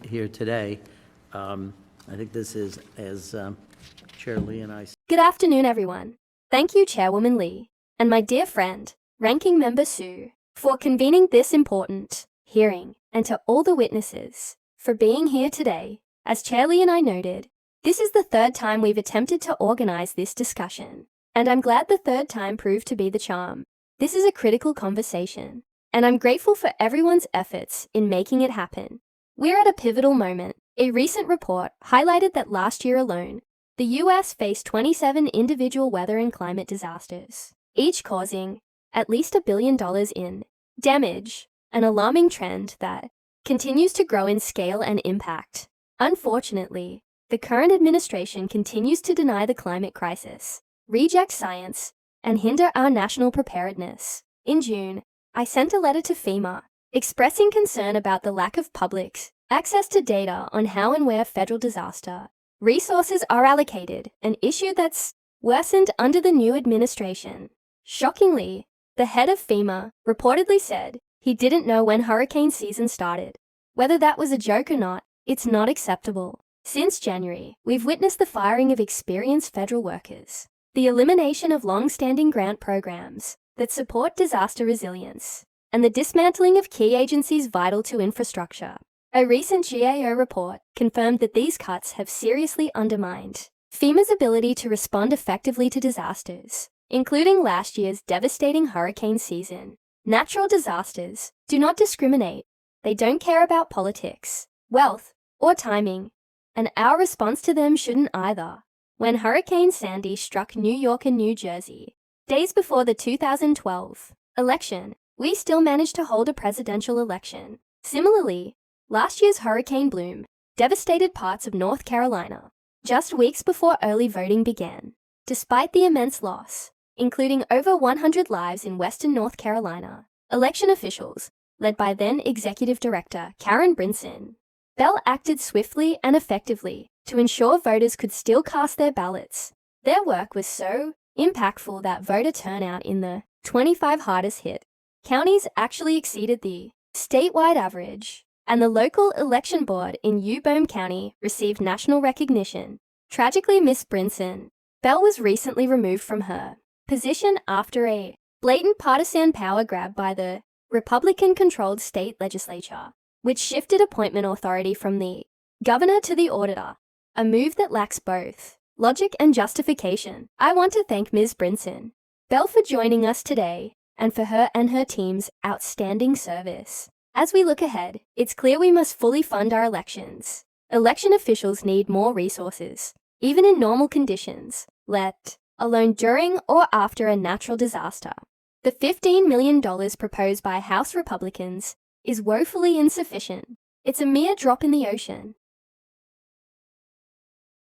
here today. I think this is, as Chair Lee and I... Good afternoon, everyone. Thank you, Chairwoman Lee, and my dear friend, Ranking Member Sue, for convening this important hearing, and to all the witnesses for being here today. As Chair Lee and I noted, this is the third time we've attempted to organize this discussion, and I'm glad the third time proved to be the charm. This is a critical conversation, and I'm grateful for everyone's efforts in making it happen. We're at a pivotal moment. A recent report highlighted that last year alone, the US faced 27 individual weather and climate disasters, each causing at least $1 billion in damage, an alarming trend that continues to grow in scale and impact. Unfortunately, the current administration continues to deny the climate crisis, reject science, and hinder our national preparedness. In June, I sent a letter to FEMA expressing concern about the lack of public access to data on how and where federal disaster resources are allocated, an issue that's worsened under the new administration. Shockingly, the head of FEMA reportedly said he didn't know when hurricane season started. Whether that was a joke or not, it's not acceptable. Since January, we've witnessed the firing of experienced federal workers, the elimination of long-standing grant programs that support disaster resilience, and the dismantling of key agencies vital to infrastructure. A recent GAO report confirmed that these cuts have seriously undermined FEMA's ability to respond effectively to disasters, including last year's devastating hurricane season. Natural disasters do not discriminate. They don't care about politics, wealth, or timing, and our response to them shouldn't either. When Hurricane Sandy struck New York and New Jersey, days before the 2012 election, we still managed to hold a presidential election. Similarly, last year's Hurricane Bloom devastated parts of North Carolina just weeks before early voting began. Despite the immense loss, including over 100 lives in western North Carolina, election officials, led by then Executive Director Karen Brinson, Bell acted swiftly and effectively to ensure voters could still cast their ballots. Their work was so impactful that voter turnout in the 25 hardest hit counties actually exceeded the statewide average, and the local election board in Uboom County received national recognition. Tragically, Miss Brinson Bell was recently removed from her position after a blatant partisan power grab by the Republican-controlled state legislature, which shifted appointment authority from the governor to the auditor, a move that lacks both logic and justification. I want to thank Ms. Brinson Bell for joining us today and for her and her team's outstanding service. As we look ahead, it's clear we must fully fund our elections. Election officials need more resources, even in normal conditions, let alone during or after a natural disaster. The $15 million proposed by House Republicans is woefully insufficient. It's a mere drop in the ocean,